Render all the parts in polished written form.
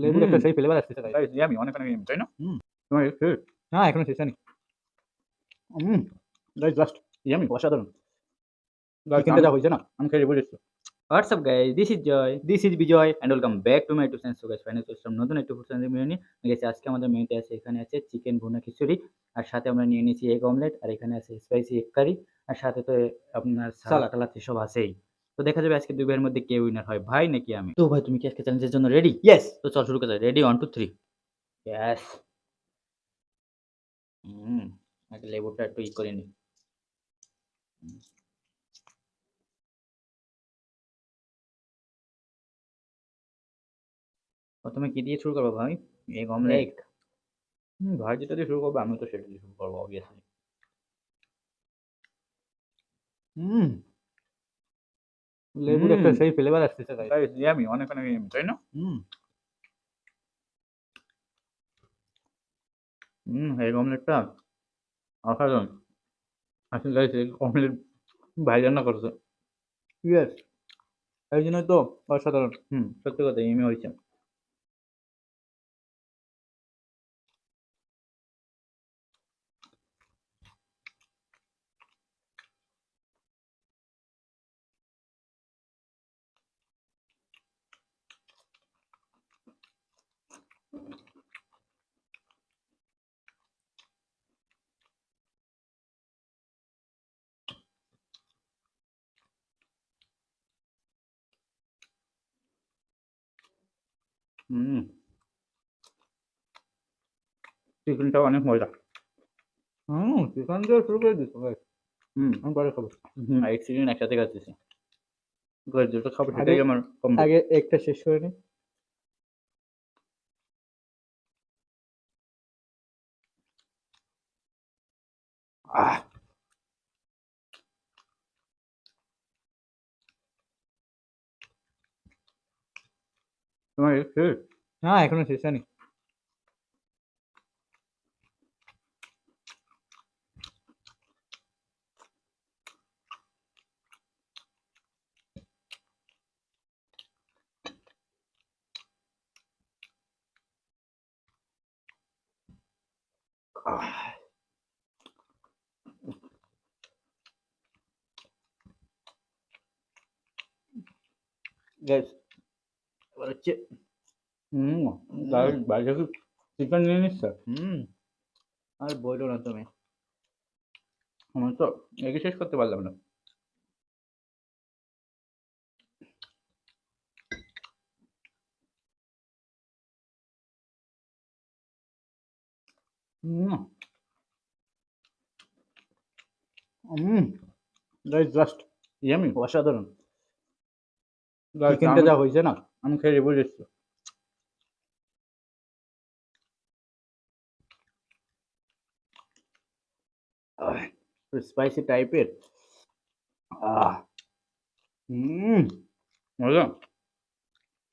লেবুর একটা সেই ফ্লেভার আসতেছে গাইস। গাইস ইয়ামি অনেক অনেক yummy, তাই না? হুম তোমার শেষ না এখনো শেষ হয়নি। গাইস জাস্ট ইয়ামি অসাধারণ। গাইস চিকেনটা যা হয়েছে না। আমি খেয়ে বলেছি। What's up guys, this is Joy this is Bijoy. and welcome back to my 2 cents. So guys, finally চলে আসলাম নতুন একটা ফুড চ্যানেল মেনু নিয়ে। গেছে আজকে আমাদের মেনুতে আছে, এখানে আছে চিকেন ভুনা খিচুড়ি, আর সাথে আমরা নিয়ে নিয়েছি এগ অমলেট, আর এখানে আছে স্পাইসি এগ কারি, আর সাথে তো আপনার সালাদ সালাদ। টালাদ এসব আছেই। তো দেখা যাবে আজকে দুই ভাইয়ের মধ্যে কে উইনার হয়, ভাই নাকি আমি। তো ভাই তুমি কি আজকে চ্যালেঞ্জের জন্য রেডি? ইয়েস। তো চল শুরু করা যাক। রেডি 1 2 3। ইয়েস। আগে লেবুটা একটু করে নিই। প্রথমে কি দিয়ে শুরু করবো ভাই? Egg omelette. ভাই যেটা দিয়ে শুরু করবো আমি তো সেটা দিয়ে শুরু করবো অবভিয়াসলি। লেবুর একটা সেই ফ্লেভার আসতেছে গাইস। গাইস ইয়ামি অনেক অনেক yummy, তাই না? এগ অমলেটটা অসাধারণ। আসলে গাইস এগ অমলেট ভাই রান্না করছে। ইয়েস। এই জন্যই তো অসাধারণ। সত্যি কথা এমনি হয়েছে। চিকেনটা অনেক মজা। চিকেন দিয়ে শুরু করে দিচ্ছ গাইস। আমি পরে খাবো। এক চিকেন একসাথে খাচ্ছি। গাইস যেটা খাবো আগে সেটাই আমার কমবে। আগে একটা শেষ করে নি। তোমার শেষ না এখনো শেষ হয়নি। গাইস এবার হচ্ছে গাইস বাইরে কি চিকেন নিয়ে নিচ্ছে? আর বলো না তুমি। আমার তো এগে শেষ করতে পারলাম না। গাইস জাস্ট ইয়ামি অসাধারণ। গাইস চিকেনটা যা হয়েছে না। আমি খেয়ে বলেছি। স্পাইসি টাইপের। মজা।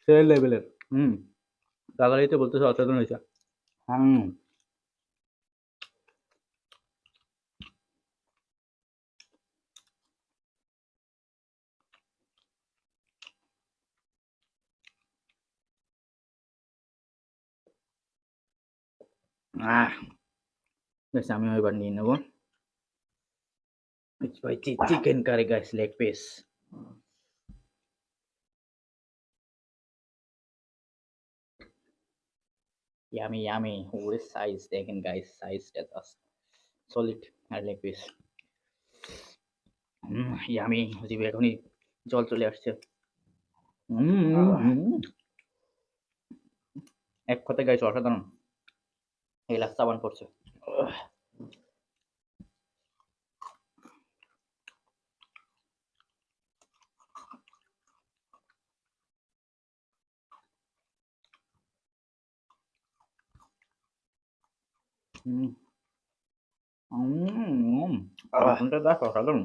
সেই লেভেলের। দাদারাই তো বলতেছে অসাধারণ হয়েছে। গাইস আমি এবার নিয়ে নেবো spicy chicken curry guys, leg piece. Yummy yummy. ওরে সাইজ দেখেন গাইস, সাইজটা জাস্ট সলিড। আর লেগ পিস ইয়ামি। জিভে এখনই জল চলে আসছে। এক কথায় গাইস অসাধারণ। এই লাস্ট সাবান পড়ছে। কোনটা দেখো অসাধারণ।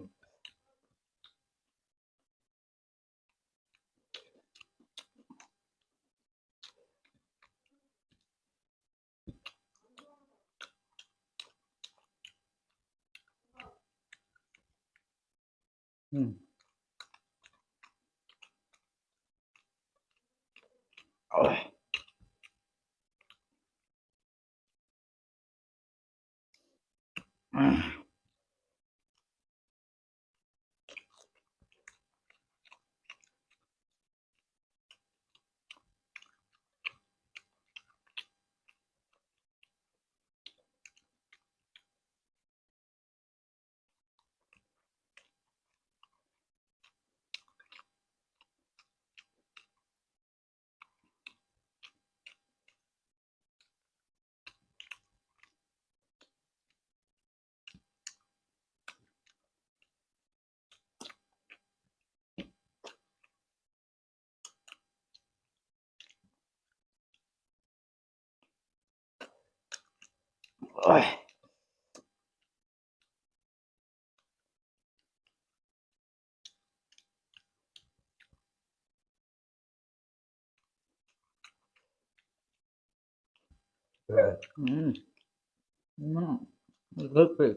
Good.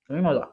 Very মজা।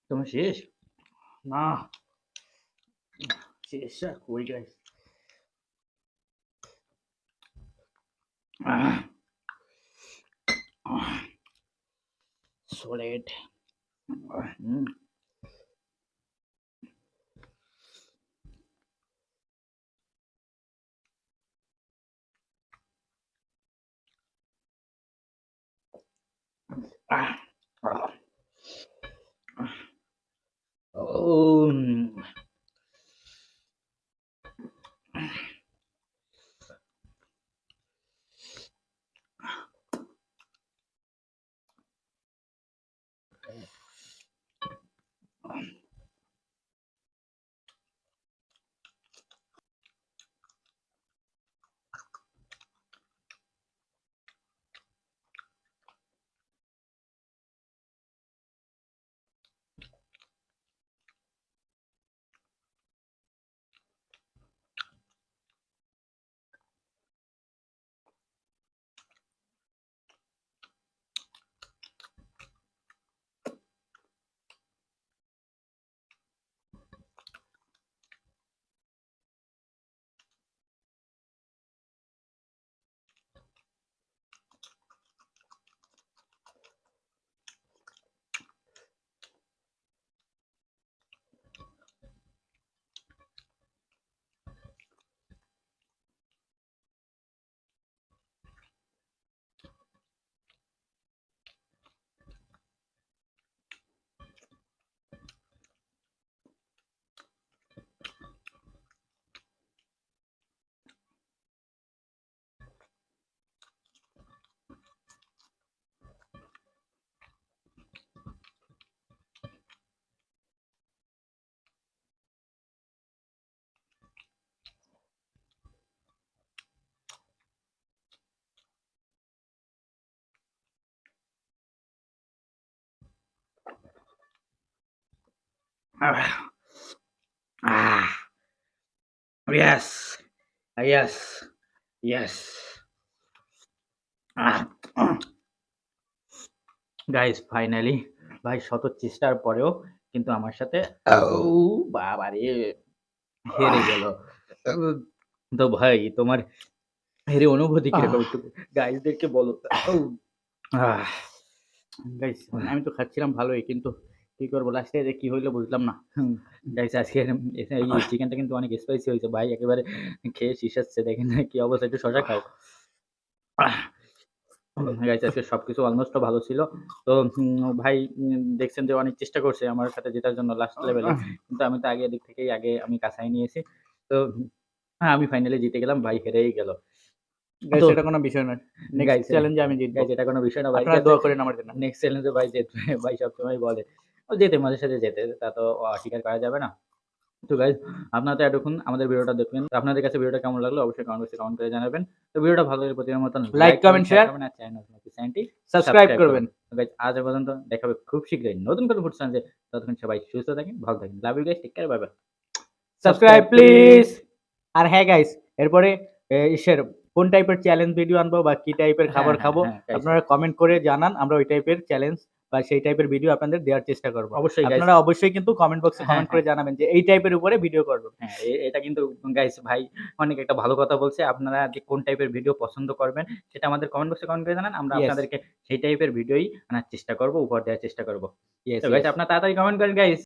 তোমার শেষ? না, শেষ আর কই guys. Solid. Oh. Yes. Yes. Yes. Guys finally ভাই শত চেষ্টার পরেও কিন্তু আমার সাথে বাবারে হেরে গেল। তো ভাই তোমার হেরে অনুভূতি কিরকম একটু গাইসদেরকে বলো। গাইস আমি তো খাচ্ছিলাম ভালোই কিন্তু কি করবো লাস্টে যে কি হইলো বুঝলাম না। গাইস আজকে এই চিকেনটা কিন্তু অনেক স্পাইসি হয়েছে ভাই, একেবারে খেয়ে শিসাচ্ছে। দেখেন কি অবস্থা, একটু শশা খাও। গাইস আজকে সবকিছু অলমোস্ট ভালো ছিল। তো ভাই দেখছেন যে অনেক চেষ্টা করছে আমার সাথে জেতার জন্য লাস্ট লেভেলে, কিন্তু আমি তো আগে এদিক থেকেই আমি কাছায় নিয়েছি। তো হ্যাঁ, আমি ফাইনালি জিতে গেলাম, ভাই হেরেই গেল। গাইস তো এটা কোনো বিষয় নয়। guys, নেক্সট চ্যালেঞ্জে আমি জিতবো। গাইজ এটা কোনো বিষয় না ভাই। আপনারা দোয়া করেন আমার জন্য। নেক্সট চ্যালেঞ্জে ভাই জিতবে। ভাই সবসময় বলে। ও যেতে মাঝে সাঝে যেতে, তা তো অস্বীকার করা যাবে না। তো গাইজ আপনারা তো এতক্ষণ আমাদের ভিডিওটা দেখলেন। তো আপনাদের কাছে ভিডিওটা কেমন লাগলো অবশ্যই কমেন্ট বক্সে কমেন্ট করে জানাবেন। তো ভিডিওটা ভালো লাগলে প্রতিদিনের মতন লাইক, কমেন্ট, শেয়ার করবেন আর চ্যানেলটি সাবস্ক্রাইব করবেন। তো গাইজ আজ এ পর্যন্ত দেখা হবে খুব শীঘ্রই নতুন কোনো ফুড চ্যানেলে। ততক্ষণ সবাই সুস্থ থাকেন, ভালো থাকেন। Love you guys, take care, bye bye. Subscribe please. আর হ্যাঁ গাইস, এরপরে ইসের কোন টাইপের চ্যালেঞ্জ ভিডিও আনবো বা কি টাইপের খাবার খাবো guys, আপনারা কমেন্ট করে জানান। আমরা ওই টাইপের চ্যালেঞ্জ বা সেই টাইপের ভিডিও আপনাদের দেওয়ার চেষ্টা করব। অবশ্যই guys। আপনারা অবশ্যই কিন্তু কমেন্ট বক্সে হ্যাঁ, কমেন্ট করে জানাবেন যে এই টাইপের উপরে ভিডিও করব। হ্যাঁ, এটা কিন্তু গাইস ভাই অনেক একটা ভালো কথা বলছে। আপনারা যে কোন টাইপের ভিডিও পছন্দ করবেন সেটা আমাদের কমেন্ট বক্সে কমেন্ট করে জানান। আমরা Yes. আপনাদেরকে সেই টাইপের ভিডিওই আনার চেষ্টা করব, উপহার দেওয়ার চেষ্টা করব। Yes, তো গাইস yes. আপনারা তাড়াতাড়ি কমেন্ট করেন গাইস।